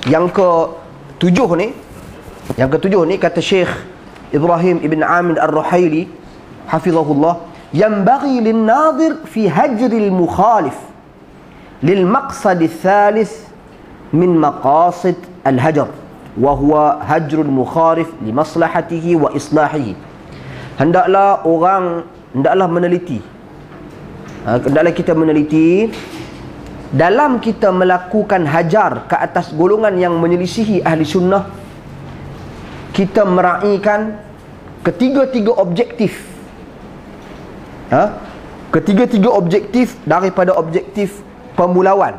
Yang ketujuh ni kata Syekh Ibrahim Ibn Amir Ar-Ruhaili hafizahullah, yanbaghi lin-nadhir fi hajril mukhalif lil maqsad ats-thalith min maqasid al-hajr wa huwa hajrul mukhalif li maslahatihi wa islahihi. Hendaklah meneliti, hendaklah kita meneliti dalam kita melakukan hajar ke atas golongan yang menyelisihi ahli sunnah. Kita meraihkan ketiga-tiga objektif, ketiga-tiga objektif daripada objektif pemulauan.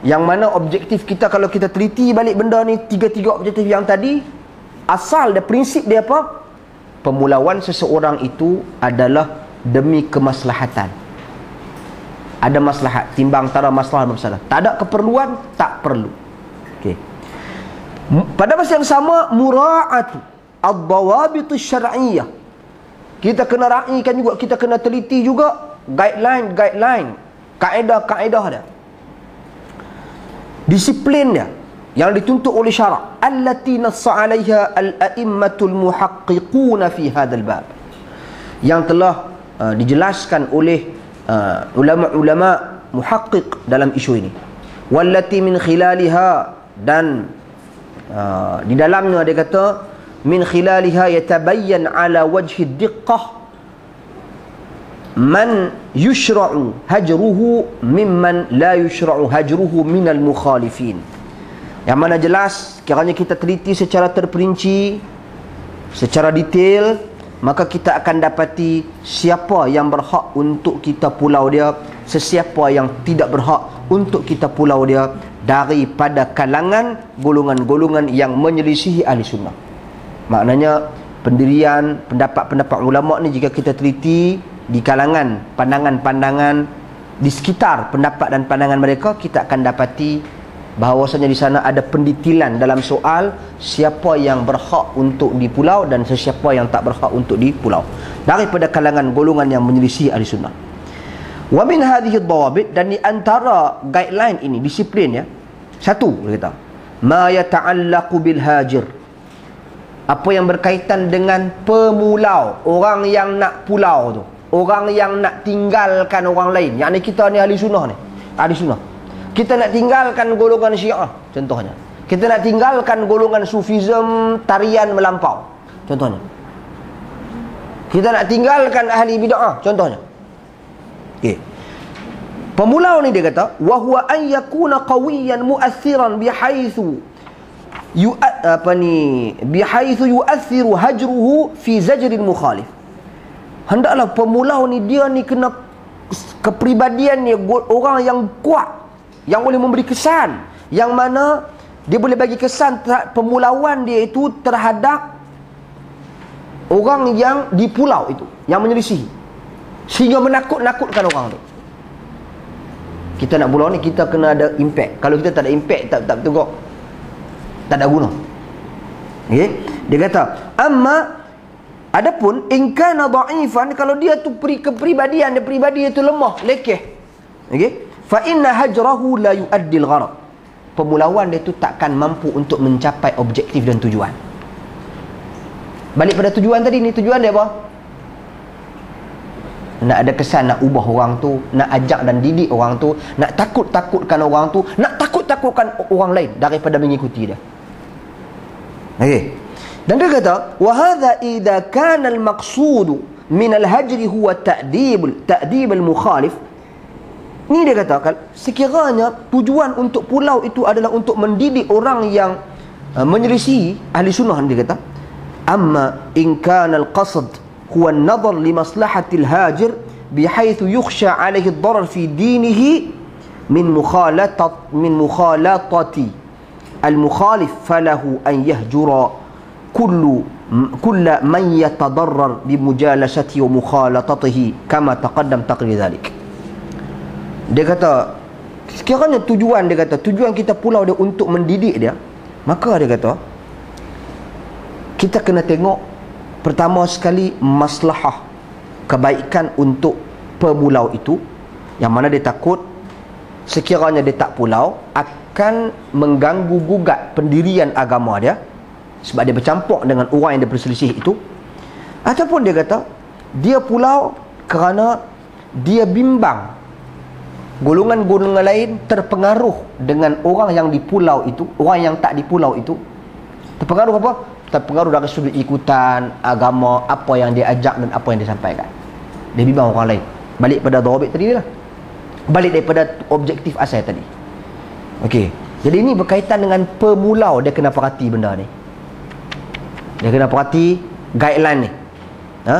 Yang mana objektif kita, kalau kita teliti balik benda ni, tiga-tiga objektif yang tadi, asal dan prinsip dia apa? Pemulauan seseorang itu adalah demi kemaslahatan. Ada maslahat, timbang antara masalah dan masalah. Tak ada keperluan, tak perlu. Okey. Pada masa yang sama, mura'atu ad-dawabit asy-syar'iyyah. Kita kena raikan juga, kita kena teliti juga guideline, kaedah-kaedah dia, disiplin dia yang dituntut oleh syarak, allati nassa 'alaiha al-a'immatul muhaqqiquna fi hadzal bab, yang telah dijelaskan oleh ulama-ulama muhaqqiq dalam isu ini. Wallati min khilaliha, dan di dalamnya dia kata min khilaliha yatabayyan ala wajhi diqqah man yushra'u hajruhu mimman la yushra'u hajruhu minal mukhalifin. Yang mana jelas, kiranya kita teliti secara terperinci, secara detail, maka kita akan dapati siapa yang berhak untuk kita pulau dia, sesiapa yang tidak berhak untuk kita pulau dia daripada kalangan golongan-golongan yang menyelisihi ahli sunnah. Maknanya pendirian pendapat-pendapat ulama ni, jika kita teliti di kalangan pandangan-pandangan di sekitar pendapat dan pandangan mereka, kita akan dapati bahawasanya di sana ada pendetilan dalam soal siapa yang berhak untuk dipulau dan sesiapa yang tak berhak untuk dipulau daripada kalangan golongan yang menyelisih ahli sunnah. Wa min hadhihi ad-dawabit, dan di antara guideline ini, disiplin ya, satu dia kata ma yata'allaqu bil hajir, apa yang berkaitan dengan pemulau, orang yang nak pulau tu, orang yang nak tinggalkan orang lain. Yang ni kita ni ahli sunnah ni, ahli sunnah. Kita nak tinggalkan golongan Syiah contohnya. Kita nak tinggalkan golongan Sufism, tarian melampau contohnya. Kita nak tinggalkan ahli bid'ah contohnya. Okey. Pemulau ni dia kata wa huwa an yakuna qawiyan mu'athiran bihaitsu bihaitsu yu'athiru hajruhu fi zajril mukhalif. Hendaklah pemulau ni, dia ni kena kepribadian ni orang yang kuat, yang boleh memberi kesan, yang mana dia boleh bagi kesan pemulauan dia itu terhadap orang yang di pulau itu, yang menyelisihi, sehingga menakut-nakutkan orang tu. Kita nak pulau ni, kita kena ada impact. Kalau kita tak ada impact, tak betul, tak ada guna. Okay? Dia kata amma adapun in kana dha'ifan, kalau dia tu kepribadian dia, pribadi itu lemah, lekeh, okey, fa inna hajrahu la yuaddi al-gharad, pemulauan dia tu takkan mampu untuk mencapai objektif dan tujuan. Balik pada tujuan tadi ni, tujuan dia apa? Nak ada kesan, nak ubah orang tu, nak ajak dan didik orang tu, nak takut-takutkan orang tu, nak takut-takutkan orang lain daripada mengikuti dia. Okey. Dan dia kata wa hadha idza kana al-maqsud min al-hajr huwa ta'dib al-mukhalif. Ni dia kata, sekiranya tujuan untuk pulau itu adalah untuk mendidik orang yang menyelisih ahli sunnah, dia kata amma in kana al-qasd huwa an-nadhar li maslahati al-hajir bihaitsu yukhsha alayhi ad-darar fi dinihi min mukhalatati al-mukhalif falahu an yahjura kullu man yatadarrar bi mujalasati wa mukhalatatihi kama taqaddam taqrir dhalik. Dia kata sekiranya tujuan, dia kata tujuan kita pulau dia untuk mendidik dia, maka dia kata kita kena tengok pertama sekali maslahah, kebaikan untuk pemulau itu, yang mana dia takut sekiranya dia tak pulau, akan mengganggu gugat pendirian agama dia, sebab dia bercampur dengan orang yang dia berselisih itu. Ataupun dia kata dia pulau kerana dia bimbang golongan-golongan lain terpengaruh dengan orang yang di pulau itu, orang yang tak di pulau itu. Terpengaruh apa? Terpengaruh dari sudut ikutan agama, apa yang dia ajak dan apa yang dia sampaikan. Dia bimbang orang lain. Balik pada dawabit tadi lah, balik daripada objektif asal tadi. Okey, jadi ini berkaitan dengan pemulau. Dia kena perhati benda ni, dia kena perhati guideline ni,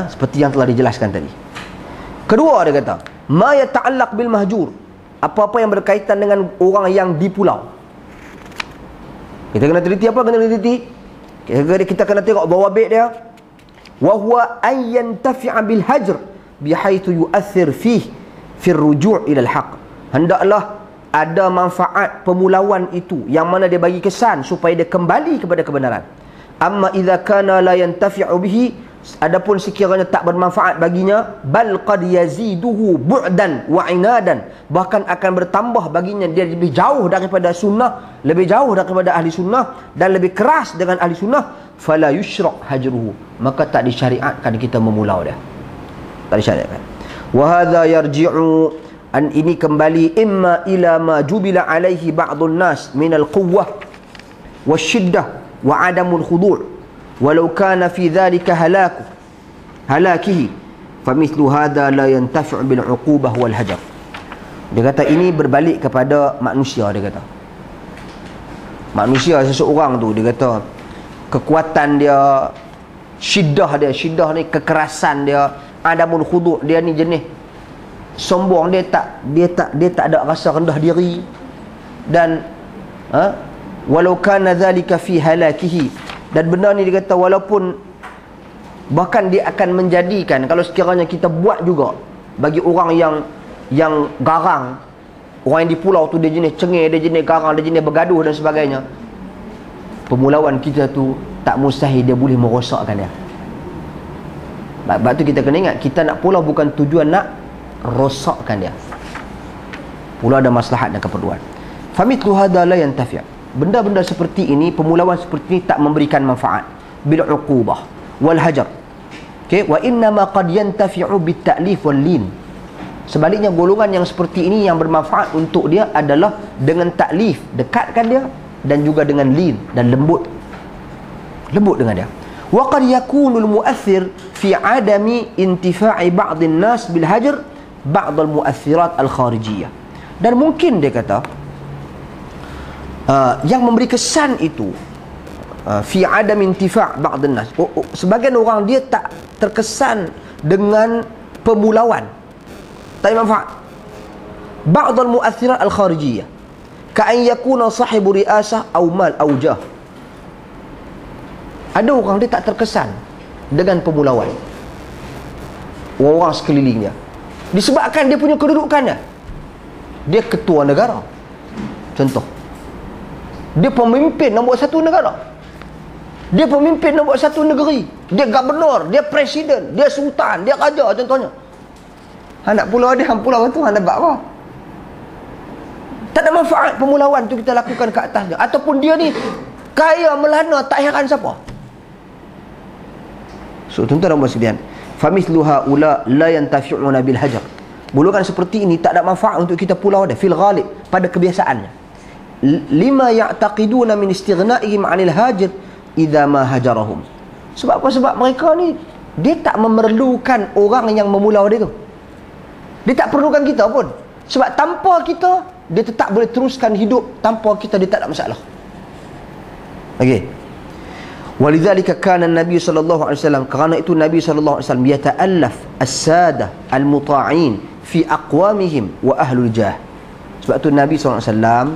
seperti yang telah dijelaskan tadi. Kedua, dia kata ma yata'allaq bil mahjur, apa-apa yang berkaitan dengan orang yang di pulau. Kita kena teliti apa? Kena teliti. Kita kena tengok dawabit dia. Wa huwa an yantafi'a bil hajr bihaitsu yu'athir fi ar-ruju' ila al-haq. Hendaklah ada manfaat pemulauan itu yang mana dia bagi kesan supaya dia kembali kepada kebenaran. Amma idza kana la yantafi'u bihi, adapun sekiranya tak bermanfaat baginya, bal qad yaziduhu bu'dan wa inadan, bahkan akan bertambah baginya, dia lebih jauh daripada sunnah, lebih jauh daripada ahli sunnah dan lebih keras dengan ahli sunnah, fala yushra' hajruhu, maka tak disyariatkan kita memulau dia, tak disyariatkan. Wa hadha yarji'u, an ini kembali imma ila ma jubila alaihi ba'dun nas min al-quwwah wasyiddah wa adamul khudu', walau kana fi dhalika halakihi famithlu hadha la yantafi' bil 'uqubah wal hajar. Dia kata ini berbalik kepada manusia. Dia kata manusia seseorang tu, dia kata kekuatan dia, syiddah ni kekerasan dia, adamul khudu', dia ni jenis sombong, dia tak ada rasa rendah diri, dan walau kana dhalika fi halakihi, dan benda ni dia kata walaupun bahkan dia akan menjadikan, kalau sekiranya kita buat juga bagi orang yang garang, orang yang di pulau tu dia jenis cengih, dia jenis garang, dia jenis bergaduh dan sebagainya, pemulauan kita tu tak mustahil dia boleh merosakkan dia. Sebab tu kita kena ingat, kita nak pulau bukan tujuan nak rosakkan dia. Pulau ada maslahat dan keperluan. Famithlu hadha la yantafi', benda-benda seperti ini, pemulauan seperti ini tak memberikan manfaat bil 'uqubah wal hajar. Okey, wa inna ma qad yantafi'u bit ta'lif wal lin. Sebaliknya golongan yang seperti ini yang bermanfaat untuk dia adalah dengan taklif, dekatkan dia, dan juga dengan lin, dan lembut dengan dia. Wa qad yakunu al mu'athir fi 'adami intifa'i ba'd an-nas bil hajar ba'd al mu'athirat al kharijiyah. Dan mungkin dia kata yang memberi kesan itu fi adam intifa' ba'd an-nas, sebagian orang dia tak terkesan dengan pemulauan, tak ada manfaat. Ba'd al-mu'athirat al-kharijiyah ka an yakuna sahibu ri'asah aw mal aw jah. Ada orang dia tak terkesan dengan pemulauan orang sekelilingnya disebabkan dia punya kedudukannya. Dia ketua negara contoh, dia pemimpin nombor satu negara, dia pemimpin nombor satu negeri, dia gubernur, dia presiden, dia sultan, dia raja contohnya. Hendak pulau dia, pulau tu hendak buat apa? Tak ada manfaat pemulauan tu kita lakukan ke atasnya. Ataupun dia ni kaya melana, tak heran siapa. So tuan-tuan dan puan sekalian, famithlu haula la yantafi'una bil hajar, golongan seperti ini tak ada manfaat untuk kita pulau dia fil ghalib, pada kebiasaannya. Lima ya'taqiduna min istighna'ihim 'anil hajir idza ma hajarahum. Sebab apa? Sebab mereka ni dia tak memerlukan orang yang memulau dia tu. Dia tak perlukan kita pun. Sebab tanpa kita dia tetap boleh teruskan hidup, tanpa kita dia tak ada masalah. Okey. Walidzalika kana Nabi sallallahu alaihi wasallam, kerana itu Nabi sallallahu alaihi wasallam yata'allaf as-sadah al-muta'in fi aqwamihim wa ahlul jah. Sebab tu Nabi sallallahu alaihi wasallam,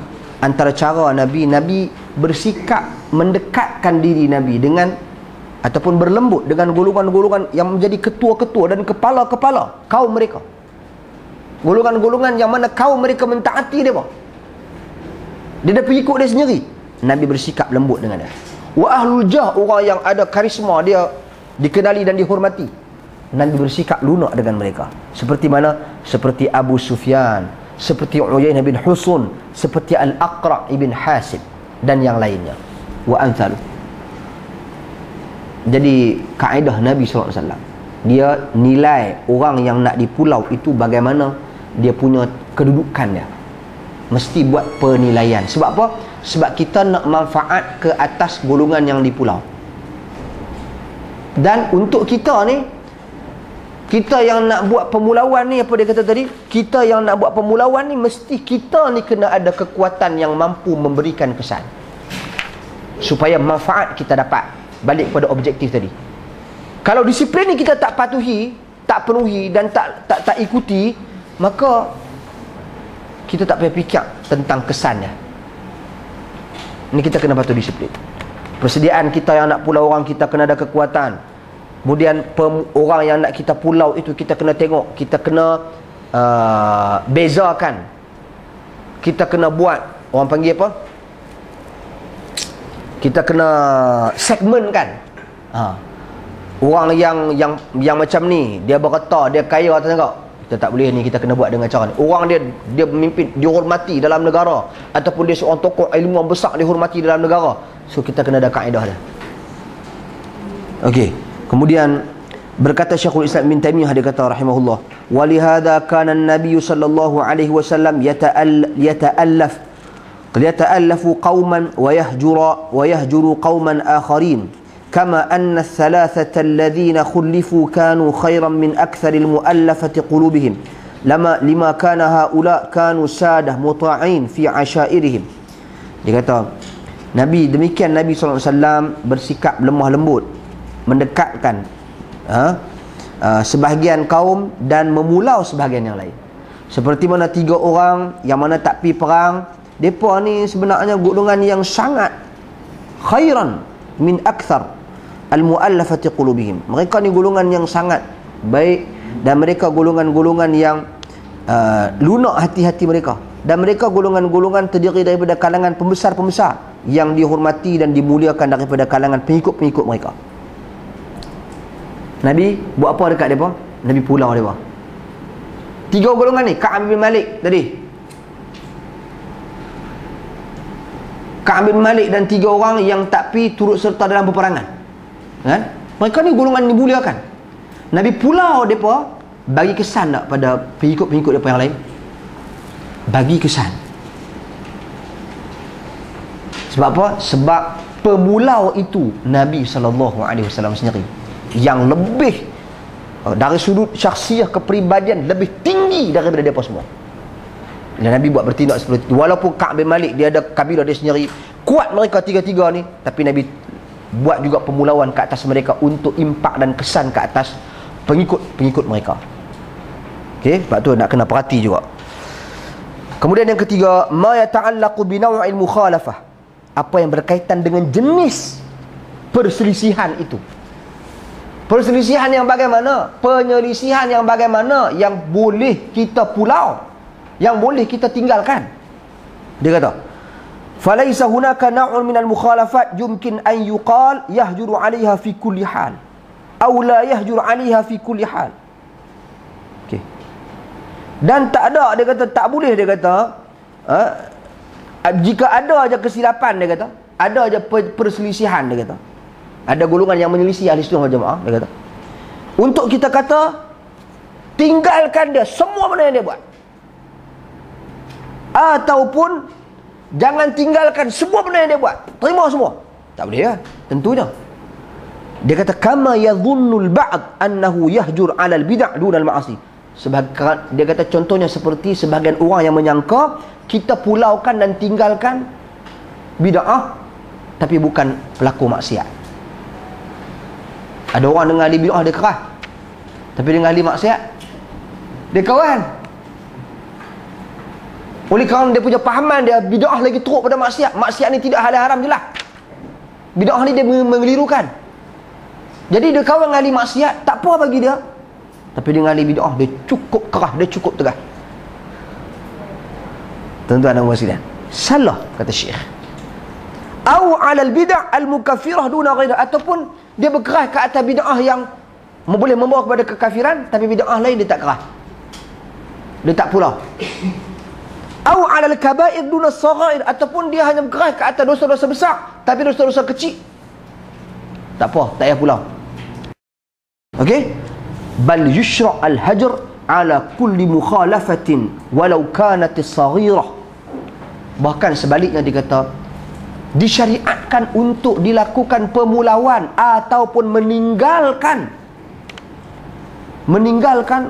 antara cara Nabi bersikap mendekatkan diri Nabi dengan ataupun berlembut dengan golongan-golongan yang menjadi ketua-ketua dan kepala-kepala kaum mereka. Golongan-golongan yang mana kaum mereka mentaati dia, dia dah pergi ikut dia sendiri. Nabi bersikap lembut dengan dia. Wa ahlul jah, orang yang ada karisma, dia dikenali dan dihormati, Nabi bersikap lunak dengan mereka. Seperti mana? Seperti Abu Sufyan, seperti Uyainah bin Husun, seperti Al-Aqra' ibn Hasib dan yang lainnya. Wa amthalu. Jadi kaedah Nabi SAW, dia nilai orang yang nak di pulau itu bagaimana dia punya kedudukan dia. Mesti buat penilaian. Sebab apa? Sebab kita nak manfaat ke atas golongan yang di pulau. Dan untuk kita ni, kita yang nak buat pemulauan ni, apa dia kata tadi, kita yang nak buat pemulauan ni, mesti kita ni kena ada kekuatan yang mampu memberikan kesan, supaya manfaat kita dapat. Balik pada objektif tadi. Kalau disiplin ni kita tak patuhi, tak penuhi dan tak ikuti, maka kita tak payah fikir tentang kesannya. Ni kita kena patuh disiplin. Persediaan kita yang nak pulau orang, kita kena ada kekuatan. Kemudian orang yang nak kita pulau itu, kita kena tengok, kita kena bezakan. Kita kena buat, orang panggil apa, kita kena segmentkan. Orang yang macam ni, dia berkata dia kaya, tengok, kita tak boleh ni, kita kena buat dengan cara ni. Orang dia memimpin, dihormati dalam negara, ataupun dia seorang tokoh ilmuwan besar, dihormati dalam negara. So kita kena ada kaedah dia. Okey. Kemudian berkata Syekhul Islam Ibn Taimiyah, dia kata rahimahullah, walihada kana an-nabiy sallallahu alaihi wasallam yata'allafu qauman wa yahjuru qauman akharin, kama anna ath-thalathata alladhina khulifu kanu khairan min aktsaril mu'allafati qulubihim lima kana haula kanu sadah muta'in fi ashairihim. Dia kata demikian Nabi SAW bersikap lemah lembut, mendekatkan sebahagian kaum dan memulau sebahagian yang lain. Seperti mana 3 orang yang mana tak pi perang, mereka ni sebenarnya golongan yang sangat khairan min akthar al-mu'allafati qulubihim. Mereka ni golongan yang sangat baik, dan mereka golongan-golongan yang lunak hati-hati mereka, dan mereka golongan-golongan terdiri daripada kalangan pembesar-pembesar yang dihormati dan dimuliakan daripada kalangan pengikut-pengikut mereka. Nabi buat apa dekat mereka? Nabi pulau mereka. 3 golongan ni, Ka'ab bin Malik tadi, Ka'ab bin Malik dan 3 orang yang tak pi turut serta dalam peperangan, kan? Mereka ni golongan dimuliakan. Nabi pulau mereka, bagi kesan tak pada pengikut-pengikut mereka yang lain? Bagi kesan. Sebab apa? Sebab pemulau itu Nabi SAW sendiri, yang lebih dari sudut syakhsiah, kepribadian, lebih tinggi daripada mereka semua. Dan Nabi buat bertindak seperti itu. Walaupun Ka'ab bin Malik dia ada kabilah dia sendiri, kuat mereka 3 ni, tapi Nabi buat juga pemulauan ke atas mereka untuk impak dan kesan ke atas pengikut-pengikut mereka. Okey, sebab tu nak kena perhati juga. Kemudian yang ketiga, ma yata'allaqu bi naw'il mukhalafah, apa yang berkaitan dengan jenis perselisihan itu. Perselisihan yang bagaimana? Penyelisihan yang bagaimana yang boleh kita pulau, yang boleh kita tinggalkan. Dia kata, falaisa hunaka naw'un minal mukhalafat yumkin an yuqal yahjuru 'alayha fi kulli hal aw la yahjuru 'alayha fi kulli hal. Okey. Dan tak ada, dia kata tak boleh, dia kata jika ada aja kesilapan, dia kata ada aja perselisihan, dia kata ada golongan yang menyelisih ahli sunnah wal jamaah, dia kata untuk kita kata tinggalkan dia semua benda yang dia buat, ataupun jangan tinggalkan semua benda yang dia buat, terima semua. Tak boleh kan? Tentunya. Dia kata kama yadhunnul ba'd annahu yahjur 'alal bid'ah dunal ma'asi. Dia kata contohnya seperti sebahagian orang yang menyangka kita pulaukan dan tinggalkan bid'ah tapi bukan pelaku maksiat. Ada orang dengar ahli bid'ah dia keras, tapi dengar ahli maksiat dia kawan. Oleh kerana dia punya pahaman dia, bid'ah lagi teruk pada maksiat. Maksiat ni tidak halal haram je lah, bid'ah ni dia mengelirukan. Jadi dia kawan dengan ahli maksiat, tak apa bagi dia, tapi dengan ahli bid'ah dia cukup keras, dia cukup tegas. Tuan-tuan dan puan-puan, salah kata Syekh. Au 'alal bid'ah al-mukaffirah duna ghairah, ataupun dia berkeras ke atas bid'ah yang boleh membawa kepada kekafiran, tapi bid'ah lain dia tak keras, dia tak pulau. Au 'alal kaba'ir duna as-saghair, ataupun dia hanya berkeras ke atas dosa-dosa besar tapi dosa-dosa kecil. Tak apa, tak payah pulang. Okey? Bal yushra' al-hajr 'ala kulli mukhalafatin walau kanat as-saghirah. Bahkan sebaliknya dikata disyariatkan untuk dilakukan pemulauan ataupun meninggalkan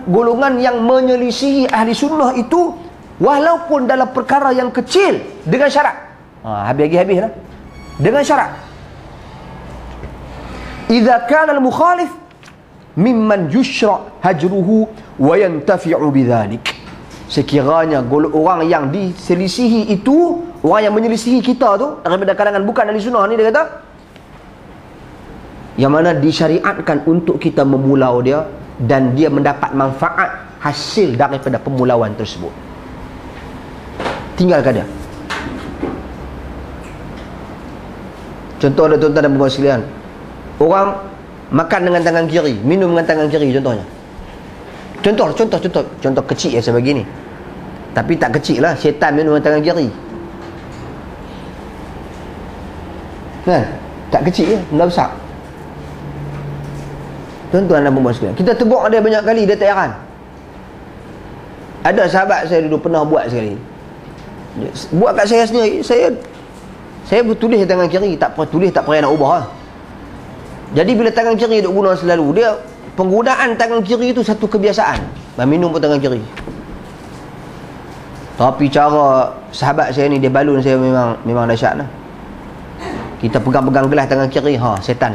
golongan yang menyelisihi ahli sunnah itu, walaupun dalam perkara yang kecil, dengan syarat. Habis lah. Dengan syarat. Idza kana al-mukhalif mimman yushra' hajruhu wa yantafi'u bidzalik. Sekiranya orang yang diselisihi itu, orang yang menyelisihi kita tu daripada kalangan bukan ahli sunnah ni, dia kata yang mana disyariatkan untuk kita memulau dia dan dia mendapat manfaat hasil daripada pemulauan tersebut. Tinggalkan dia. Contoh ada tuan-tuan dan puan sekalian, orang makan dengan tangan kiri, minum dengan tangan kiri contohnya. Contoh kecil yang sebegini. Tapi tak kecil lah, syaitan minum dengan tangan kiri. Kan? Tak kecil je, benda besar. Tuan-tuan dan puan sekalian, kita tegur dia banyak kali, dia tak heran. Ada sahabat saya dulu pernah buat sekali. Buat kat saya sendiri, saya bertulis tangan kiri, tak payah nak ubah lah. Jadi bila tangan kiri duk guna selalu, dia penggunaan tangan kiri itu satu kebiasaan. Minum pun tangan kiri. Tapi cara sahabat saya ni, dia balun saya memang dahsyat lah. Kita pegang-pegang gelas tangan kiri, setan.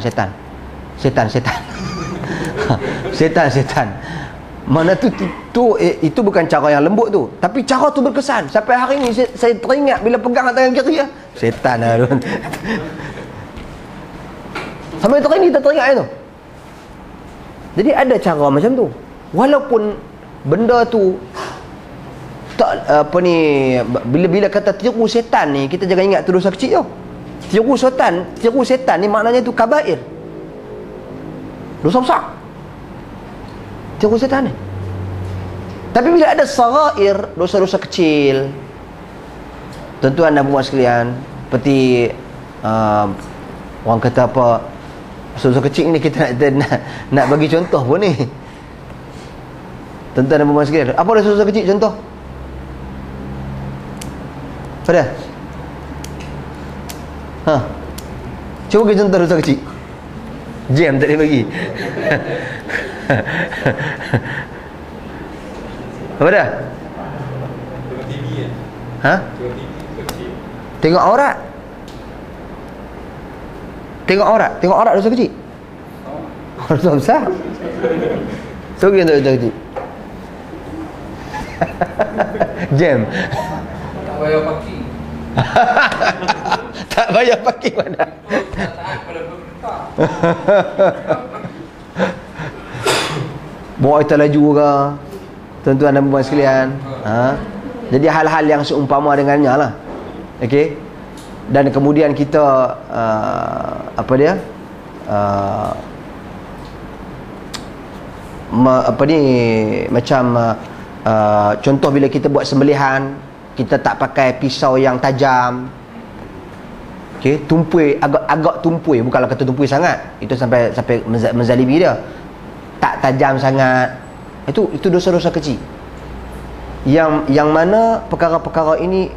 Setan. Mana itu bukan cara yang lembut tu, tapi cara tu berkesan. Sampai hari ni saya teringat bila pegang tangan kiri lah. Setan lah. Sampai hari ni kita teringat itu. Jadi ada cara macam tu. Walaupun benda tu tak bila kata tiru setan ni, kita jangan ingat tu dosa kecil tu. Tiru setan ni maknanya tu kabair, dosa besar. Tiru setan ni. Tapi bila ada sarair, dosa-dosa kecil, tuan-tuan dan puan sekalian, seperti orang kata apa, dosa-dosa kecil ni kita nak bagi contoh pun ni. Tuan-tuan dan puan sekalian, apa dosa-dosa kecil contoh? Pada? Cuba bagi contoh dosa kecil. Jam tak dia bagi. Apa dah? Tengok TV kan? Tengok aurat. Tengok aurat dosa kecil. Dosa besar. So kita dosa kecil. Jam. Tak payah parking. Tak payah parking mana? Tak taat pada pemerintah. Bawa kita laju ke, tuan-tuan dan puan sekalian. Jadi hal-hal yang seumpama dengannya lah. Okey. Dan kemudian kita contoh bila kita buat sembelihan, kita tak pakai pisau yang tajam. Okey, tumpui agak tumpui, bukanlah kata tumpui sangat. Itu sampai menzalimi dia. Tak tajam sangat. Itu dosa-dosa kecil. Yang mana perkara-perkara ini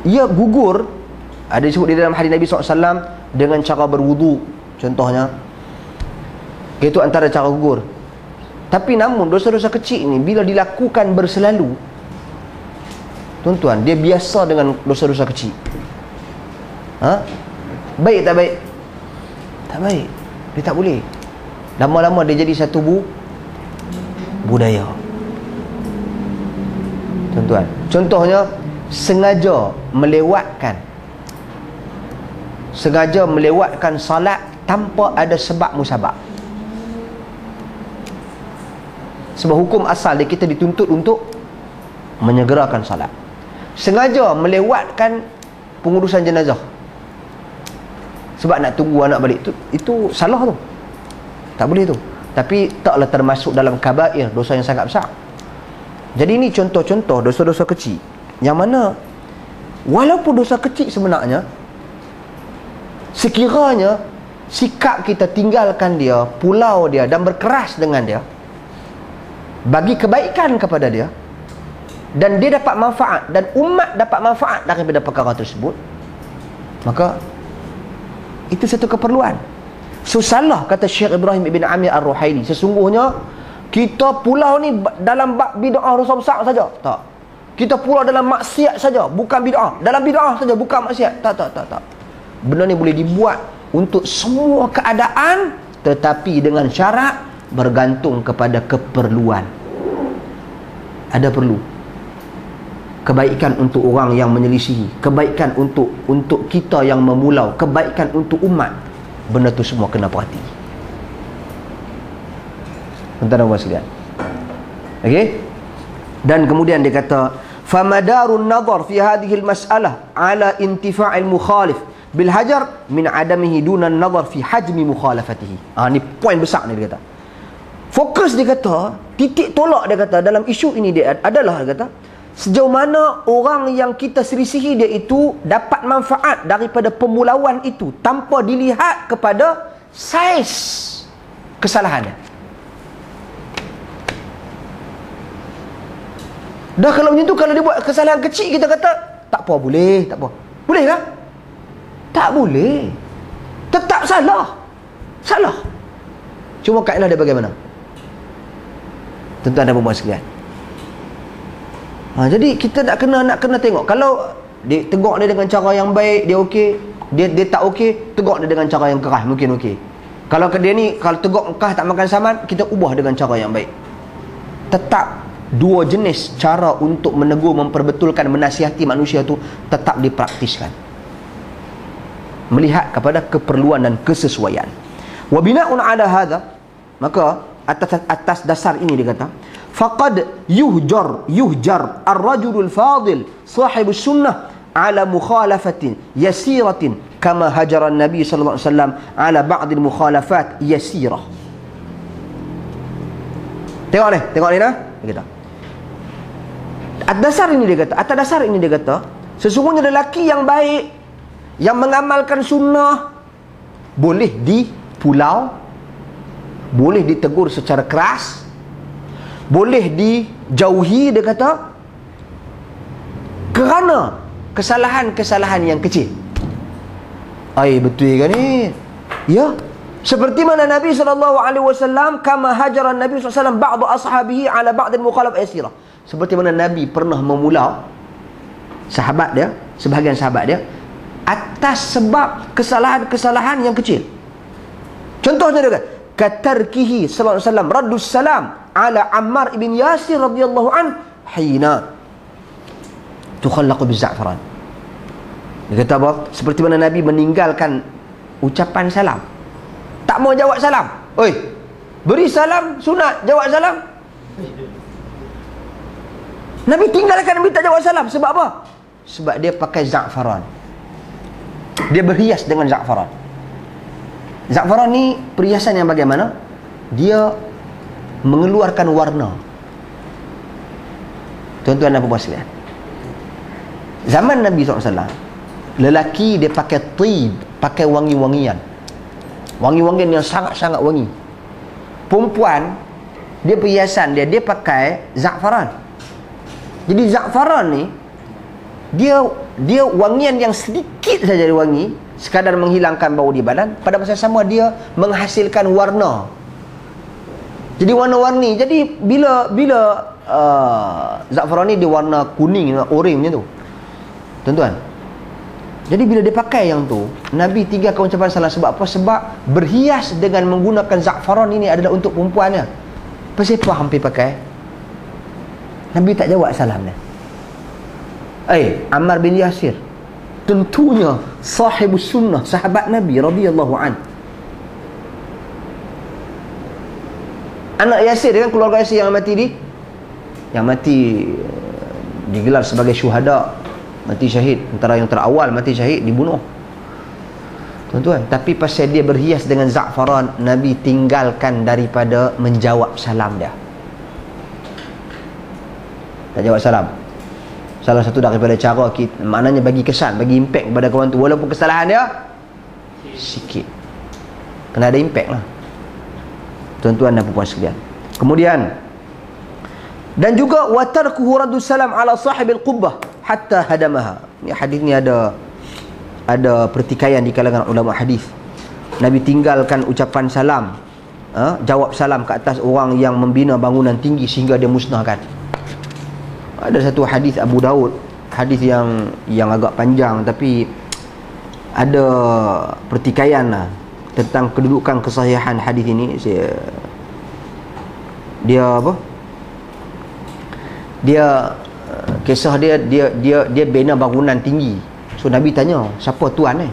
ia gugur, ada disebut di dalam hadis Nabi SAW, dengan cara berwudu contohnya. Itu antara cara gugur. Tapi namun dosa-dosa kecil ini bila dilakukan berselalu, tuan-tuan, dia biasa dengan dosa-dosa kecil. Baik tak baik? Tak baik. Dia tak boleh. Lama-lama dia jadi satu budaya. Tuan-tuan, contohnya sengaja melewatkan salat tanpa ada sebab musabab. Sebab hukum asal dia, kita dituntut untuk menyegerakan salat. Sengaja melewatkan pengurusan jenazah sebab nak tunggu anak balik, itu salah tu. Tak boleh tu. Tapi taklah termasuk dalam kabair, dosa yang sangat besar. Jadi ini contoh-contoh dosa-dosa kecil. yang mana walaupun dosa kecil sebenarnya, sekiranya sikap kita tinggalkan dia, pulau dia dan berkeras dengan dia bagi kebaikan kepada dia, dan dia dapat manfaat dan umat dapat manfaat daripada perkara tersebut, maka itu satu keperluan. So salah kata Syekh Ibrahim Ibn Amir Ar-Ruhaili, sesungguhnya kita pulau ni dalam bab bid'ah dosa besar saja. Tak. Kita pulau dalam maksiat saja, bukan bid'ah. Dalam bid'ah saja, bukan maksiat. Tak. Benda ni boleh dibuat untuk semua keadaan, tetapi dengan syarat bergantung kepada keperluan. Ada perlu kebaikan untuk orang yang menyelisihi, kebaikan untuk kita yang memulau, kebaikan untuk umat. Benda tu semua kena perhati. Tuan-tuan dan puan sekalian. Okey? Dan kemudian dia kata, "Famadarun nazar fi hadhihi al-mas'alah ala intifa'il mukhalif bil hajar min adamihi duna an-nazar fi hajmi mukhalafatihi." Ni poin besar ni dia kata. Fokus dia kata, titik tolak dia kata dalam isu ini dia adalah, dia kata, sejauh mana orang yang kita selisihi dia itu dapat manfaat daripada pemulauan itu tanpa dilihat kepada saiz kesalahannya. Dah kalau macam tu, kalau dia buat kesalahan kecil, kita kata tak apa, boleh, tak apa. Boleh kan? Tak boleh. Tetap salah. Salah. Cuma kaedah dia bagaimana? Tuan-tuan dan puan sekalian. Jadi kita nak kena tengok. Kalau dia tegur dia dengan cara yang baik, dia okey. Dia tak okey, tegur dia dengan cara yang keras, mungkin okey. Kalau dia ni, kalau tegur keras tak makan saman, kita ubah dengan cara yang baik. Tetap dua jenis cara untuk menegur, memperbetulkan, menasihati manusia tu tetap dipraktiskan, melihat kepada keperluan dan kesesuaian. Wa bina'un ala hadha, maka atas dasar ini dia kata, faqad yuhjar ar-rajulul fadil sahibus sunnah ala mukhalafatin yasiratin kama hajara an-nabi sallallahu alaihi wasallam ala ba'dil mukhalafat yasirah. Tengok ni dah. Dia kata, atas dasar ini dia kata, sesungguhnya lelaki yang baik yang mengamalkan sunnah boleh dipulau, boleh ditegur secara keras, boleh dijauhi, dia kata, kerana kesalahan-kesalahan yang kecil. Betul kan ni? Ya. Seperti mana Nabi SAW, kama hajaran Nabi SAW ba'du ashabihi ala ba'dil mukhalaf yasirah. Seperti mana Nabi pernah memulau sahabat dia, sebahagian sahabat dia, atas sebab kesalahan-kesalahan yang kecil. Contohnya dia kata, katarkihi sallallahu alaihi wasallam raddus salam ala Ammar ibn Yasir radhiyallahu an hina tukhallaqu biza'faran. Dia kata apa? Seperti mana Nabi meninggalkan ucapan salam, tak mau jawab salam. Oi, beri salam sunat, jawab salam. Nabi tinggalkan, Nabi tak jawab salam. Sebab apa? Sebab dia pakai za'faran. Dia berhias dengan za'faran. Za'faran ni perhiasan yang bagaimana? Dia mengeluarkan warna. Tuan-tuan dan puan sekalian, zaman Nabi SAW, lelaki dia pakai tib, pakai wangi-wangian, wangi-wangian yang sangat-sangat wangi. Perempuan, dia perhiasan dia pakai za'faran. Jadi za'faran ni, dia wangian yang sedikit saja dia wangi, sekadar menghilangkan bau di badan, pada masa sama dia menghasilkan warna. Jadi warna-warni. Jadi bila za'faran ni dia warna kuning, orange macam tu, tuan-tuan. Jadi bila dia pakai yang tu, Nabi tinggalkan ucapan salam. Sebab apa? Sebab berhias dengan menggunakan za'faran ini adalah untuk perempuannya. Siapa hampir pakai? Nabi tak jawab salam dia. Ammar bin Yasir, tentunya sahibus sunnah, sahabat Nabi radhiyallahu an. Anak Yasir kan, keluarga Yasir yang mati digelar sebagai syuhada, mati syahid, antara yang terawal mati syahid, dibunuh, tuan-tuan. Tapi pasal dia berhias dengan za'faran, Nabi tinggalkan daripada menjawab salam dia. Tak jawab salam. Salah satu daripada cara kita, maknanya bagi kesan, bagi impact kepada kawan tu, walaupun kesalahan dia sikit, kena ada impact lah, tuan-tuan dan puan sekalian. Kemudian, dan juga wa tarkuhu raddus salam ala sahibil qubbah hatta hadamaha. Ni hadis ni ada pertikaian di kalangan ulama hadis. Nabi tinggalkan ucapan salam, jawab salam ke atas orang yang membina bangunan tinggi sehingga dia musnahkan. Ada satu hadis Abu Daud, hadis yang agak panjang, tapi ada pertikaian lah tentang kedudukan kesahihan hadis ini. Kisah dia bina bangunan tinggi. So Nabi tanya, siapa tuan ni?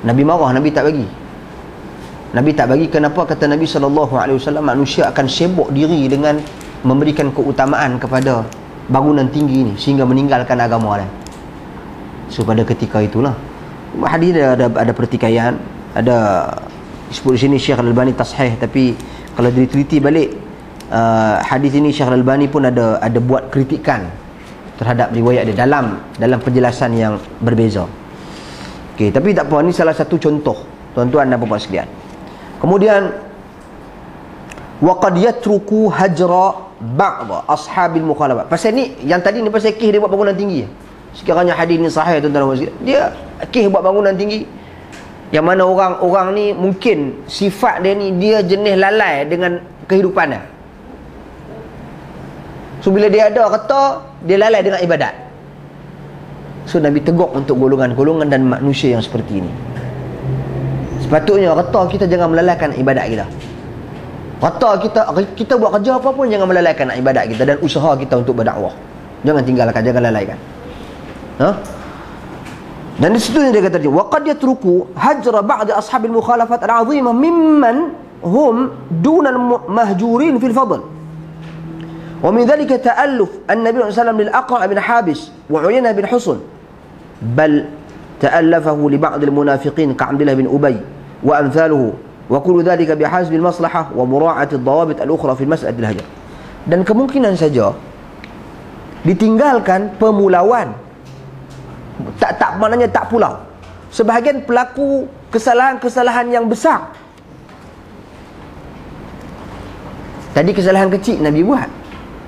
Nabi marah, Nabi tak bagi. Nabi tak bagi, kenapa? Kata Nabi SAW, manusia akan sibuk diri dengan memberikan keutamaan kepada bangunan tinggi ni sehingga meninggalkan agama lain. So pada ketika itulah hadis ada pertikaian, ada disebut di sini Syekh Al-Albani tashih, tapi kalau diteliti balik hadis ini Syekh Al-Albani pun ada buat kritikan terhadap riwayat dia dalam penjelasan yang berbeza. Okey, tapi tak apa, ni salah satu contoh tuan-tuan dan puan sekalian. Kemudian wa qad yatruku hajra ba'd ashabil mukhalafat. Pasal ni yang tadi ni pasal kih dia buat bangunan tinggi. Sekiranya hadis ni sahih tuan-tuan dan puan sekalian, dia kih buat bangunan tinggi, yang mana orang ni mungkin sifat dia ni, dia jenis lalai dengan kehidupan dia. So bila dia ada harta, dia lalai dengan ibadat. So Nabi tegur untuk golongan-golongan dan manusia yang seperti ini. Sepatutnya harta kita jangan melalaikan ibadat kita. Harta kita buat kerja apa pun jangan melalaikan ibadat kita dan usaha kita untuk berdakwah. Jangan tinggalkan, jangan lalaikan. Dan di situ dia kata, wa qad yatruku hajra ba'd ashabil mukhalafat al-'azimah mimman hum duna al-mahjurin fil fadl. Wa min dhalika ta'alluf an-nabi sallallahu alaihi wasallam lil Aqra' bin Habis wa 'Uyainah bin Husn, bal ta'allafahu li ba'd al-munafiqin ka'Abdullah bin Ubay wa amthaluhu, wa kullu dhalika bihasbi al-maslahah wa mura'ati ad-dawabit al-ukhra fi mas'alati al-hajar. Dan kemungkinan saja ditinggalkan pemulauan, tak maknanya tak pulau. Sebahagian pelaku kesalahan-kesalahan yang besar. Tadi kesalahan kecil Nabi buat,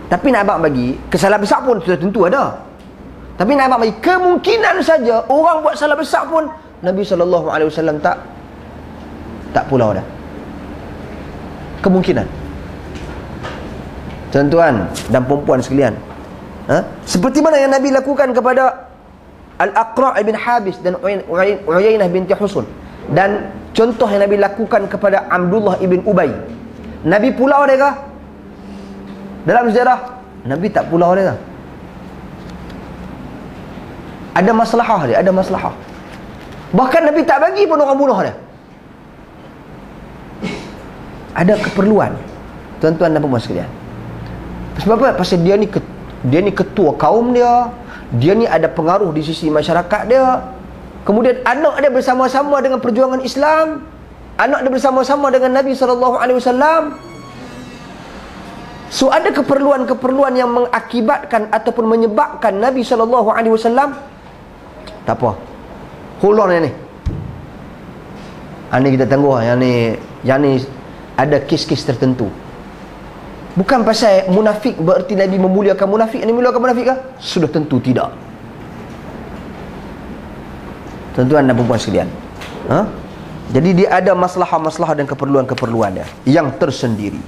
tapi nak abang bagi kesalahan besar pun sudah tentu ada. Tapi nak abang bagi kemungkinan saja orang buat salah besar pun Nabi SAW tak pulau dah. Kemungkinan. Tuan-tuan dan puan-puan sekalian, seperti mana yang Nabi lakukan kepada Al-Aqra' bin Habis dan Uyainah binti Husn, dan contoh yang Nabi lakukan kepada Abdullah ibn Ubay. Nabi pulau dia kah? Dalam sejarah Nabi tak pulau dia kah? Ada maslahah dia, ada maslahah. Bahkan Nabi tak bagi pun orang bunuh dia. Ada keperluan, tuan-tuan dan puan sekalian. Sebab apa? Pasal dia ni ketua kaum dia, dia ni ada pengaruh di sisi masyarakat dia. Kemudian anak dia bersama-sama dengan perjuangan Islam, anak dia bersama-sama dengan Nabi SAW. So ada keperluan-keperluan yang mengakibatkan ataupun menyebabkan Nabi SAW tak apa, hold on ni. Ini kita tangguh, yang ni ada kes-kes tertentu. Bukan pasal munafik bererti Nabi memuliakan munafik. Nabi memuliakan munafik kah? Sudah tentu tidak. Tuan-tuan dan puan sekalian, jadi dia ada masalah-masalah dan keperluan-keperluan dia yang tersendiri.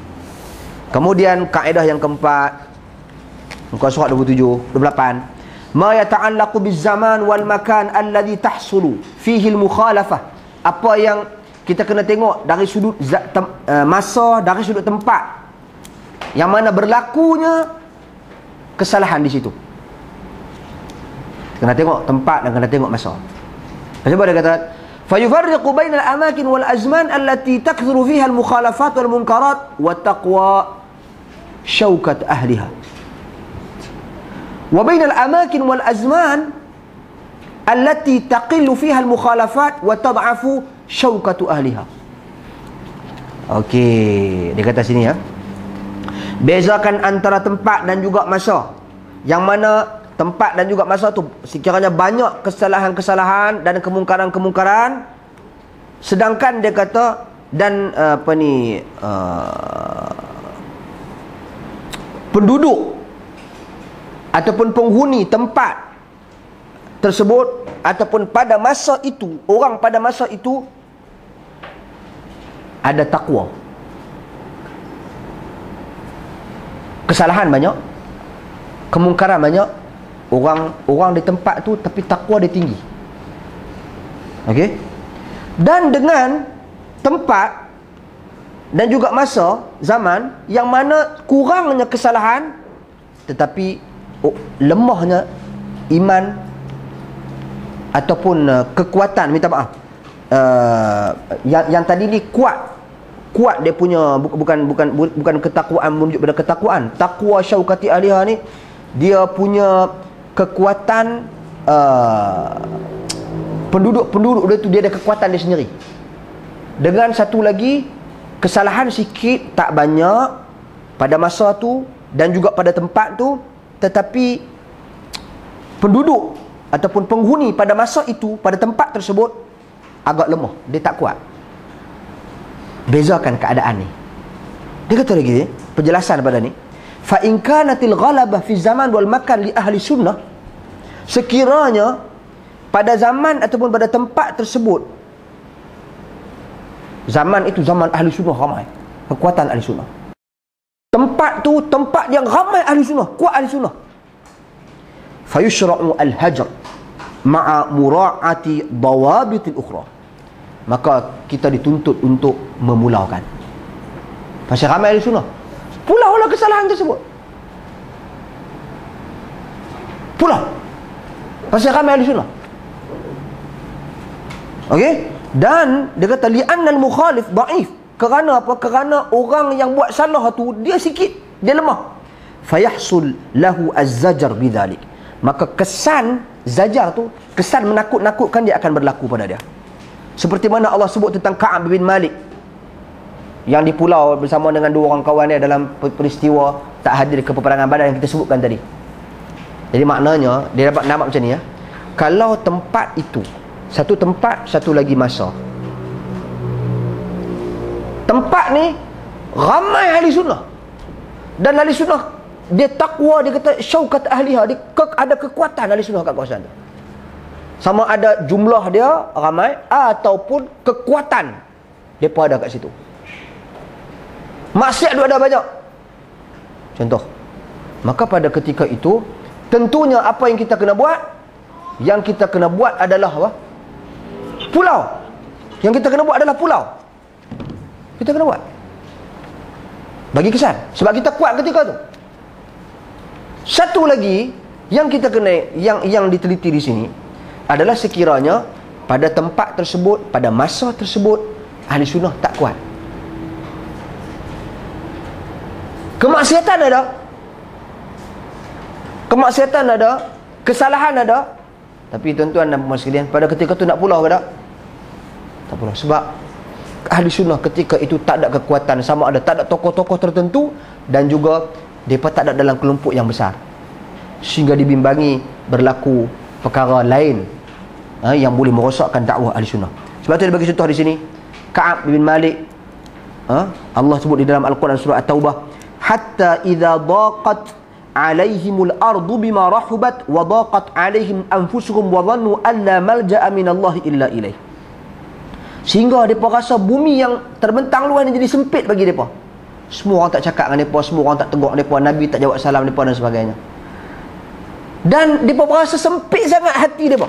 Kemudian kaedah yang keempat, muka surat 27-28, ma yata'allaqu biz-zaman wal makan alladhi tahsulu fihi al-mukhalafah. Apa yang kita kena tengok dari sudut masa, dari sudut tempat yang mana berlakunya kesalahan di situ. Kena tengok tempat dan kena tengok masa. Cuba dia kata, fayufarriqu bainal amakin wal azman allati takthuru fiha al mukhalafat wal munkarat wa taqwa syaukat ahliha. Wa bainal amakin wal azman allati taqillu fiha al mukhalafat wa tad'afu syaukatu ahliha. Okey, dia kata sini ya. Bezakan antara tempat dan juga masa yang mana tempat dan juga masa tu sekiranya banyak kesalahan-kesalahan dan kemungkaran-kemungkaran, sedangkan dia kata dan penduduk ataupun penghuni tempat tersebut ataupun pada masa itu, orang pada masa itu ada takwa. Kesalahan banyak, kemungkaran banyak, orang di tempat tu tapi takwa dia tinggi. Okey? Dan dengan tempat dan juga masa zaman yang mana kurangnya kesalahan tetapi lemahnya iman ataupun kekuatan, minta maaf, yang tadi ni kuat dia punya bukan ketakwaan menunjuk pada ketakwaan. Takwa syaukati alihah ni dia punya kekuatan, penduduk dia tu dia ada kekuatan dia sendiri. Dengan satu lagi, kesalahan sikit tak banyak pada masa tu dan juga pada tempat tu, tetapi penduduk ataupun penghuni pada masa itu, pada tempat tersebut agak lemah, dia tak kuat. Bezakan keadaan ni. Dia kata lagi, penjelasan pada ni, fa in kanatil ghalabah fi zaman wal makan li ahli sunnah, sekiranya pada zaman ataupun pada tempat tersebut, zaman itu zaman ahli sunnah ramai, kekuatan ahli sunnah, tempat tu tempat yang ramai ahli sunnah, kuat ahli sunnah, fayushra'u al-hajr ma'a mura'ati dawabitil ukhra, maka kita dituntut untuk memulaukan. Pasal ramai ahli sunnah, pulaulah kesalahan tersebut, pulau pasal ramai ahli sunnah. Okey? Dan dia kata li'annal mukhalif da'if, kerana apa? Kerana orang yang buat salah tu dia sikit, dia lemah. Fayahsul lahu az-zajar bidzalik, maka kesan zajar tu, kesan menakut-nakutkan dia akan berlaku pada dia. Seperti mana Allah sebut tentang Ka'ab bin Malik yang di pulau bersama dengan dua orang kawan dia dalam peristiwa tak hadir ke peperangan Badar yang kita sebutkan tadi. Jadi maknanya dia dapat nampak macam ni ya. Kalau tempat itu satu tempat, satu lagi masa, tempat ni ramai ahli sunnah, dan ahli sunnah dia takwa, dia kata syaukat ahliha, dia ada kekuatan ahli sunnah kat kawasan tu. Sama ada jumlah dia ramai ataupun kekuatan mereka ada kat situ. Maksiat dia ada banyak, contoh. Maka pada ketika itu tentunya apa yang kita kena buat? Yang kita kena buat adalah apa? Pulau. Yang kita kena buat adalah pulau. Kita kena buat bagi kesan, sebab kita kuat ketika tu. Satu lagi yang kita kena, yang diteliti di sini adalah sekiranya pada tempat tersebut, pada masa tersebut ahli sunnah tak kuat, kemaksiatan ada, kesalahan ada, tapi tuan-tuan dan puan sekalian, pada ketika tu nak pulau ke tak? Tak pulau. Sebab ahli sunnah ketika itu tak ada kekuatan, sama ada tak ada tokoh-tokoh tertentu, dan juga mereka tak ada dalam kelompok yang besar, sehingga dibimbangi berlaku perkara lain yang boleh merosakkan dakwah ahli sunnah. Sebab tu dia bagi contoh di sini, Ka'ab bin Malik, Allah sebut di dalam Al-Quran surah At-Taubah, hatta idza daqat alaihimul ardu bima rahubat wa daqat alaihim anfusuhum wa dhannu an la malja'a minallahi illa ilaih, sehingga mereka rasa bumi yang terbentang luas ni jadi sempit bagi mereka. Semua orang tak cakap dengan mereka, semua orang tak tegur mereka, Nabi tak jawab salam mereka dan sebagainya. Dan mereka berasa sempit sangat hati mereka,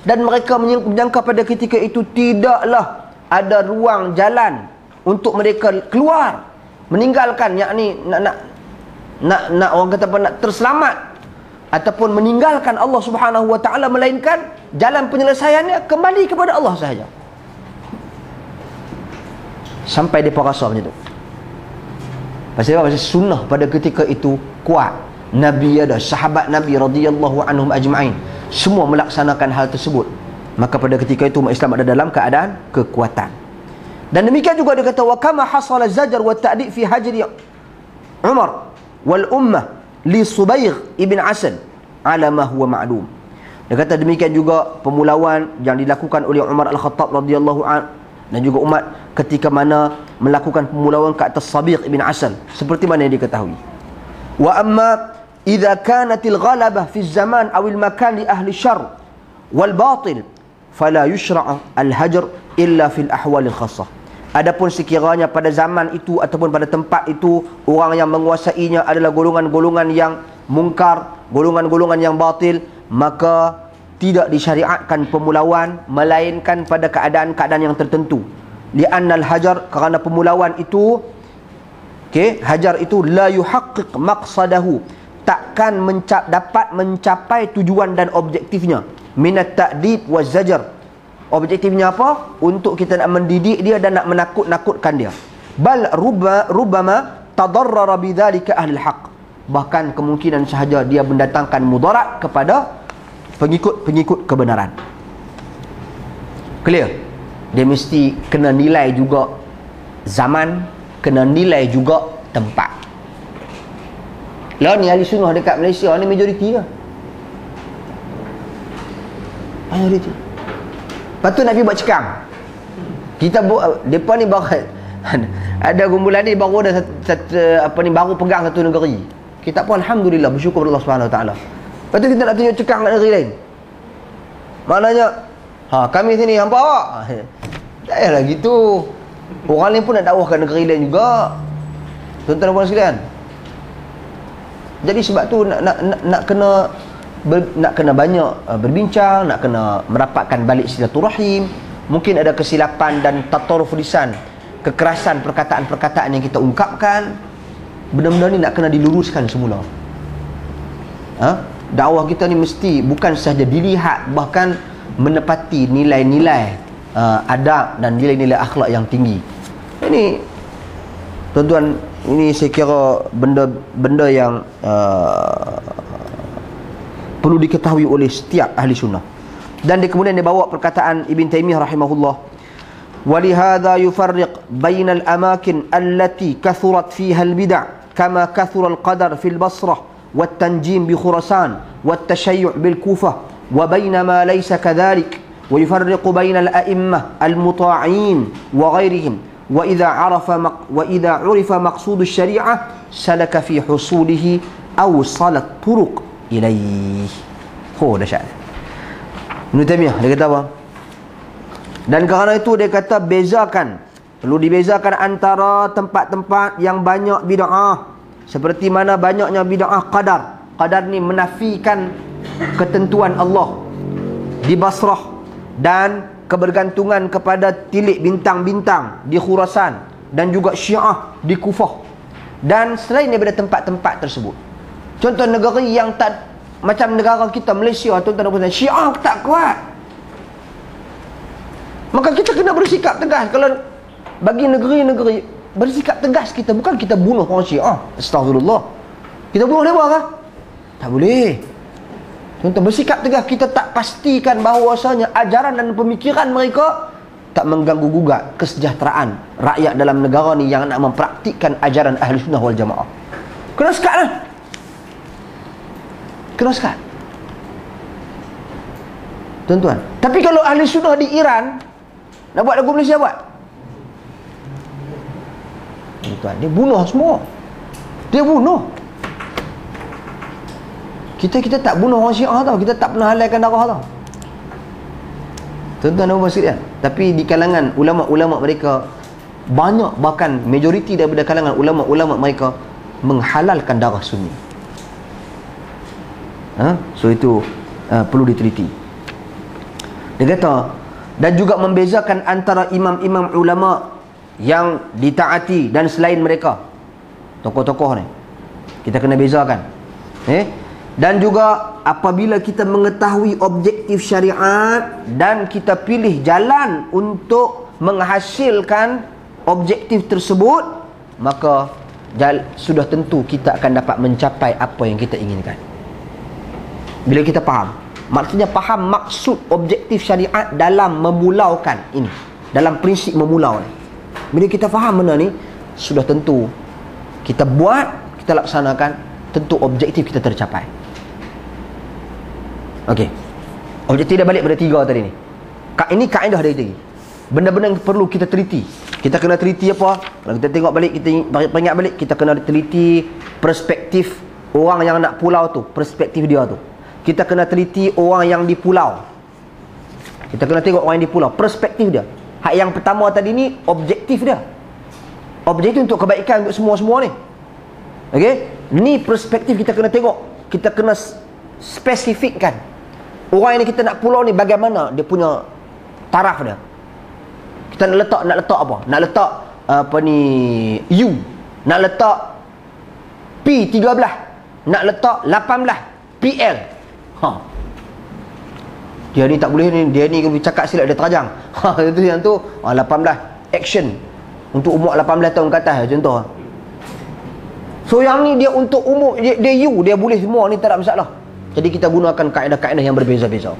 dan mereka menyangka pada ketika itu tidaklah ada ruang jalan untuk mereka keluar, meninggalkan, yakni nak orang kata apa, nak terselamat ataupun meninggalkan Allah Subhanahu wa taala, melainkan jalan penyelesaiannya kembali kepada Allah sahaja. Sampai dia rasa macam tu. Pasal apa? Pasal sunnah pada ketika itu kuat. Nabi ada, sahabat Nabi radhiyallahu anhum ajma'in, semua melaksanakan hal tersebut. Maka pada ketika itu umat Islam ada dalam keadaan kekuatan. Dan demikian juga dia kata wa kama hasala zajar wa ta'dib fi hajri Umar wal ummah li Subaigh ibn Asad ala ma huwa ma'lum. Dia kata demikian juga pemulauan yang dilakukan oleh Umar Al-Khattab radhiyallahu an dan juga umat ketika mana melakukan pemulauan ke atas Sabiq ibn Asad seperti mana yang diketahui. Wa amma idza kanatil ghalabah fi zaman aw al makan li ahli syarr wal batil fala yushra' al hajr illa fil ahwal al khassah. Adapun sekiranya pada zaman itu ataupun pada tempat itu orang yang menguasainya adalah golongan-golongan yang mungkar, golongan-golongan yang batil, maka tidak disyariatkan pemulauan melainkan pada keadaan-keadaan yang tertentu. Li'anna al-hajar, kerana pemulauan itu hajar itu la yuhaqqiq maqsadahu, takkan dapat mencapai tujuan dan objektifnya. Minat ta'dib wa zajar. Objektifnya apa? Untuk kita nak mendidik dia dan nak menakut-nakutkan dia. Bal rubbama tadarrara bidzalika ahli al-haq. Bahkan kemungkinan sahaja dia mendatangkan mudarat kepada pengikut kebenaran. Clear? Dia mesti kena nilai juga zaman, kena nilai juga tempat. Lah ni ahli sunnah dekat Malaysia ni majoriti ke? Majoriti. Lepas tu nak pergi buat cekang. Kita depa ni baru ada kumpulan ni baru ada baru pegang satu negeri. Kita pun alhamdulillah bersyukur kepada Allah Subhanahu Wa Taala. Lepas tu kita nak tunjuk cekang kat negeri lain. Maknanya kami sini hampa awak. Tak payahlah gitu. Orang lain pun nak dakwah kat negeri lain juga. Tuan-tuan dan puan sekalian. Jadi sebab tu nak kena banyak berbincang, nak kena merapatkan balik silaturahim. Mungkin ada kesilapan dan tataruf lisan, kekerasan perkataan-perkataan yang kita ungkapkan. Benda-benda ni nak kena diluruskan semula. Dakwah kita ni mesti bukan sahaja dilihat, bahkan menepati nilai-nilai adab dan nilai-nilai akhlak yang tinggi. Ini tuan-tuan, ini saya kira benda yang perlu diketahui oleh setiap ahli sunnah. Dan kemudian dia bawa perkataan Ibn Taymiyah rahimahullah, walihadha yufarriq bainal amakin allati kathurat fiha al-bid'ah kama kathura al-qadar fil Basrah wat-tanjim bi Khurasan wat-tashayyu' bil Kufah wa baina ma laysa kadhalik wa yufarriqu bainal a'immah al-muta'in wa ghairihim wa idha urifa maqsud asy-syari'ah salaka fi husulihi aw salat turuq ilaih. Dahsyat. Ibn Taymiyah dia kata apa? Dan kerana itu dia kata perlu dibezakan antara tempat-tempat yang banyak bid'ah, seperti mana banyaknya bid'ah qadar. Qadar ni menafikan ketentuan Allah di Basrah dan kebergantungan kepada tilik bintang-bintang di Khurasan dan juga Syiah di Kufah. Dan selain daripada tempat-tempat tersebut, contoh negeri yang tak macam negara kita Malaysia, tuan-tuan, Syiah tak kuat, maka kita kena bersikap tegas. Kalau bagi negeri-negeri, bersikap tegas kita, bukan kita bunuh orang Syiah. Astagfirullah. Kita bunuh mereka kah? Tak boleh. Tuan-tuan, bersikap tegas. Kita tak pastikan bahawasanya ajaran dan pemikiran mereka tak mengganggu-gugat kesejahteraan rakyat dalam negara ni yang nak mempraktikkan ajaran Ahli Sunnah wal Jamaah. Kena sekat lah. Kena sekat, tuan-tuan. Tapi kalau Ahli Sunnah di Iran nak buat lagu Malaysia buat, tuan-tuan, dia bunuh semua. Dia bunuh. Kita tak bunuh orang Syiah tau. Kita tak pernah halalkan darah tau, tuan-tuan dan puan sekalian. Tapi di kalangan ulama-ulama mereka, banyak, bahkan majoriti daripada kalangan ulama-ulama mereka menghalalkan darah Sunni. So itu perlu diteliti. Dia kata, dan juga membezakan antara imam-imam ulama yang ditaati dan selain mereka. Tokoh-tokoh ni kita kena bezakan. Dan juga apabila kita mengetahui objektif syariat dan kita pilih jalan untuk menghasilkan objektif tersebut, maka sudah tentu kita akan dapat mencapai apa yang kita inginkan. Bila kita faham, maksudnya faham maksud objektif syariat dalam memulaukan ini, dalam prinsip memulau ni. Bila kita faham benda ni, sudah tentu kita buat, kita laksanakan, tentu objektif kita tercapai. Okey. Objektif dah balik pada 3 tadi ni. Ini kaedah dari tadi. Benda-benda yang perlu kita teliti. Kita kena teliti apa? Kalau kita tengok balik, kita ingat balik, kita kena teliti perspektif orang yang nak pulau tu, perspektif dia tu. Kita kena teliti orang yang di pulau. Kita kena tengok orang yang di pulau, perspektif dia. Hak yang pertama tadi ni objektif dia. Objektif untuk kebaikan untuk semua-semua ni. Okey? Ni perspektif kita kena tengok. Kita kena spesifikkan. Orang yang kita nak pulau ni bagaimana dia punya taraf dia. Kita nak letak apa? Nak letak apa ni U. Nak letak P13. Nak letak 18 PL. Dia ni tak boleh ni, dia ni cakap silap dia terajang. Itu yang tu 18 action untuk umur 18 tahun ke atas contoh. So yang ni dia untuk umur dia U, dia boleh semua ni, tak ada masalah. Jadi kita gunakan kaedah-kaedah yang berbeza-beza.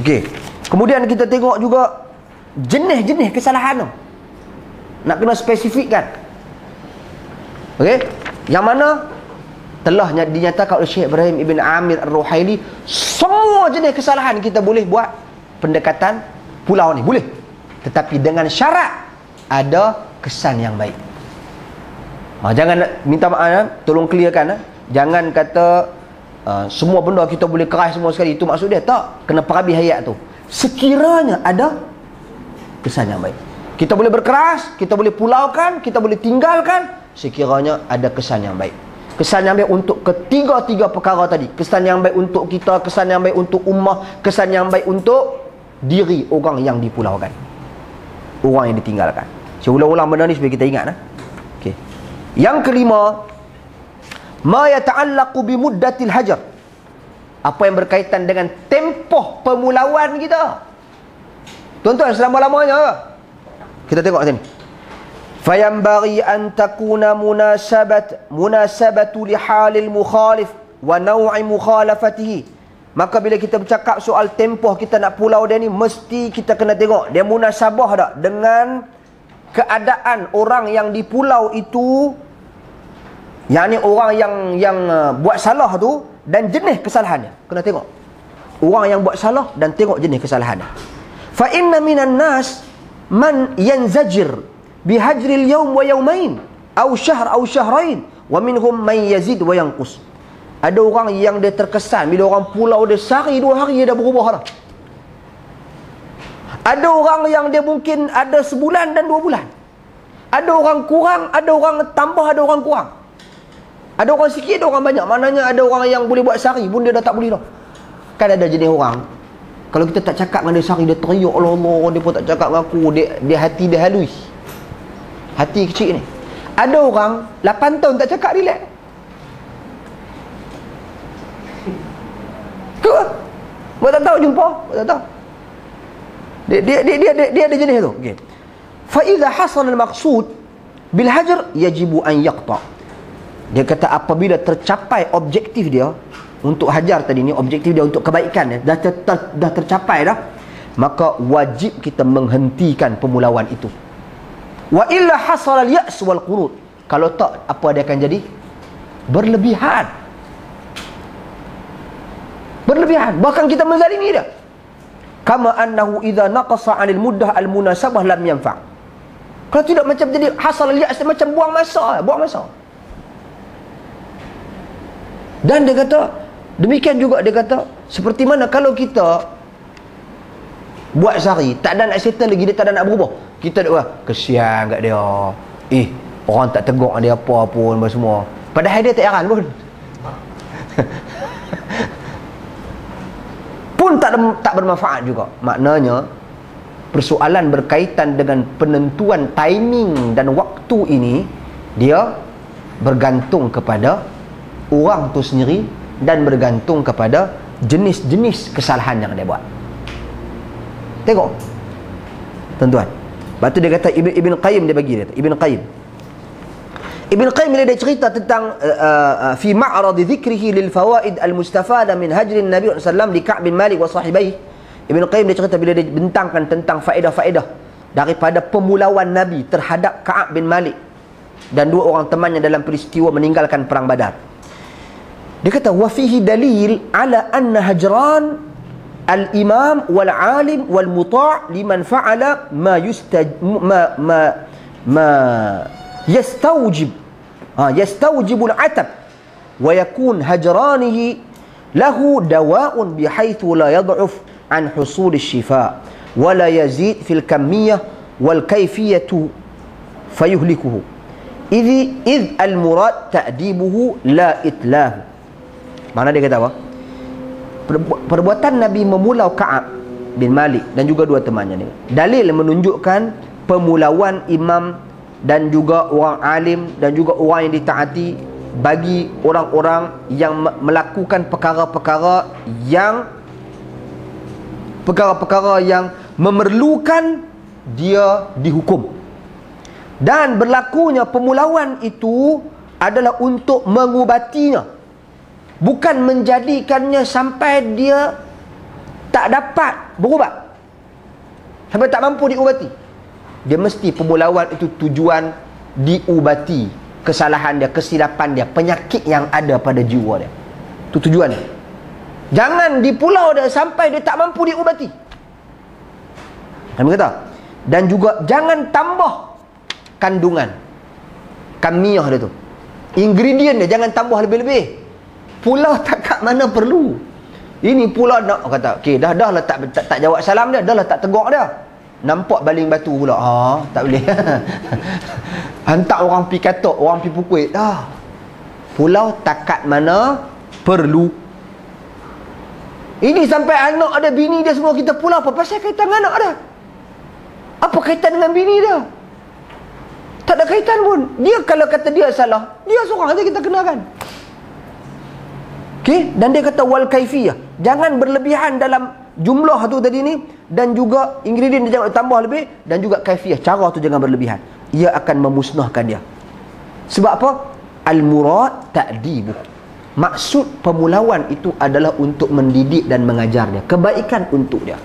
Okey. Kemudian kita tengok juga jenis-jenis kesalahan tu. Nak kena spesifikkan. Okey? Yang mana telah dinyatakan oleh Syekh Ibrahim Ibn Amir Ar-Ruhaili, semua jenis kesalahan kita boleh buat pendekatan pulau ni, boleh. Tetapi dengan syarat ada kesan yang baik. Jangan minta maaf, tolong clearkan. Jangan kata semua benda kita boleh keras semua sekali. Itu maksud dia. Tak. Kena perabi hayat tu. Sekiranya ada kesan yang baik. Kita boleh berkeras, kita boleh pulaukan, kita boleh tinggalkan, sekiranya ada kesan yang baik. Kesan yang baik untuk ketiga-tiga perkara tadi. Kesan yang baik untuk kita, kesan yang baik untuk ummah, kesan yang baik untuk diri orang yang dipulaukan, orang yang ditinggalkan. Saya ulang-ulang benda ni supaya kita ingat. Okay. Yang kelima, ma yata'allaqu bi muddatil hajar. Apa yang berkaitan dengan tempoh pemulauan kita. Tuan-tuan, selama-lamanya kita tengok sini. Fayambaghi an takuna munasabatu li halil mukhalif wa naw'i mukhalafatihi. Maka bila kita bercakap soal tempoh kita nak pulau dia ni, mesti kita kena tengok dia munasabah tak dengan keadaan orang yang di pulau itu, yakni orang yang buat salah tu dan jenis kesalahannya. Kena tengok orang yang buat salah dan tengok jenis kesalahannya. Fa inna minan nas man yanzajir bihajril yawm wa yawmain aw syahr aw syahrain wa minhum man yazid wa yanqus. Ada orang yang dia terkesan bila orang pulau dia sehari 2 hari dia dah berubah dah. Ada orang yang dia mungkin ada sebulan dan 2 bulan. Ada orang kurang, ada orang tambah, ada orang kurang. Ada orang sikit, ada orang banyak. Maknanya ada orang yang boleh buat sehari pun dia dah tak boleh dah. Kan ada jenis orang, kalau kita tak cakap dengan dia sehari, dia teriak Allah Allah, dia pun tak cakap dengan aku, dia hati dia halus. Hati kecil ni. Ada orang 8 tahun tak cakap, relax. Ke? Buat tak tahu jumpa, buat tak tahu. Dia ada jenis tu. Okey. Fa idza hasala al-maqsud bil hajar yajibu an yaqta. Dia kata apabila tercapai objektif dia untuk hajar tadi ni, objektif dia untuk kebaikan dia dah tercapai dah, maka wajib kita menghentikan pemulauan itu. Wa illa hasala al-ya's wal qunut. Kalau tak, apa dia akan jadi? Berlebihan. Berlebihan. Bahkan kita menzalimi dia. Kama annahu idza naqasa 'anil muddah al-munasabah lam yanfa'. Kalau tidak, macam jadi hasal al-ya's, macam buang masa. Dan dia kata, demikian juga dia kata, seperti mana kalau kita buat sehari, tak ada nak settle lagi, dia tak ada nak berubah. Kita dah, kesian kat dia. Orang tak tegur dia apa pun semua. Padahal dia tak heran pun. Pun tak bermanfaat juga. Maknanya, persoalan berkaitan dengan penentuan timing dan waktu ini, dia bergantung kepada orang tu sendiri dan bergantung kepada jenis-jenis kesalahan yang dia buat. Tengok tuan-tuan. Lepas tu dia kata Ibn Qayyim, dia bagi dia kata, Ibn Qayyim bila dia cerita tentang fi ma'rad dhikrihi lil fawaid al mustafada min hajrin Nabi sallallahu alaihi wasallam li Ka'b bin Malik wa sahibaihi. Ibn Qayyim dia cerita bila dia bentangkan tentang faedah-faedah daripada pemulauan Nabi terhadap Ka'b bin Malik dan 2 orang temannya dalam peristiwa meninggalkan perang Badar. Dia kata wa fihi dalil ala anna hajran al-imam wal alim wal muta' liman fa'ala ma yastawjib al-atab wa yakun hajranihi lahu dawa'un bihaythu la yad'uf an husul al-shifa wa la yazid fil kamiyah wal kayfiyatu fayuhlikuhu idh al-murad ta'dibuhu la itlahu. Mana dia kata apa? Perbuatan Nabi memulau Ka'ab bin Malik dan juga dua temannya ni, dalil menunjukkan pemulauan imam dan juga orang alim dan juga orang yang ditaati bagi orang-orang yang melakukan perkara-perkara yang memerlukan dia dihukum. Dan berlakunya pemulauan itu adalah untuk mengubatinya, bukan menjadikannya sampai dia tak dapat berubat, sampai tak mampu diubati. Dia mesti pemulauan itu tujuan diubati kesalahan dia, kesilapan dia, penyakit yang ada pada jiwa dia. Itu tujuan dia. Jangan dipulau dia sampai dia tak mampu diubati. Kami kata. Dan juga jangan tambah kandungan kamiyah dia tu, ingredient dia jangan tambah lebih-lebih. Pulau tak kat mana perlu. Ini pulau nak kata, okey dah lah tak jawab salam dia, dah lah tak tegur dia. Nampak baling batu pula. Tak boleh. Hantar orang pi katok, orang pi pukul. Pulau takat mana perlu. Ini sampai anak ada, bini dia semua kita pulau. Apa pasal kaitan dengan anak dia? Apa kaitan dengan bini dia? Tak ada kaitan pun. Dia kalau kata dia salah, dia seorang saja kita kenakan. Okey, dan dia kata wal kaifiyah, jangan berlebihan dalam jumlah tu tadi ni, dan juga ingredient dia jangan tambah lebih, dan juga kaifiyah, cara tu jangan berlebihan. Ia akan memusnahkan dia. Sebab apa? Al-murad ta'dibuh. Maksud pemulauan itu adalah untuk mendidik dan mengajar dia. Kebaikan untuk dia,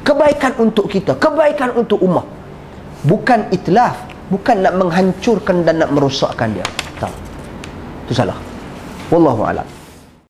kebaikan untuk kita, kebaikan untuk ummah. Bukan itlaf, bukan nak menghancurkan dan nak merosakkan dia. Tak. Itu salah. Wallahu a'lam.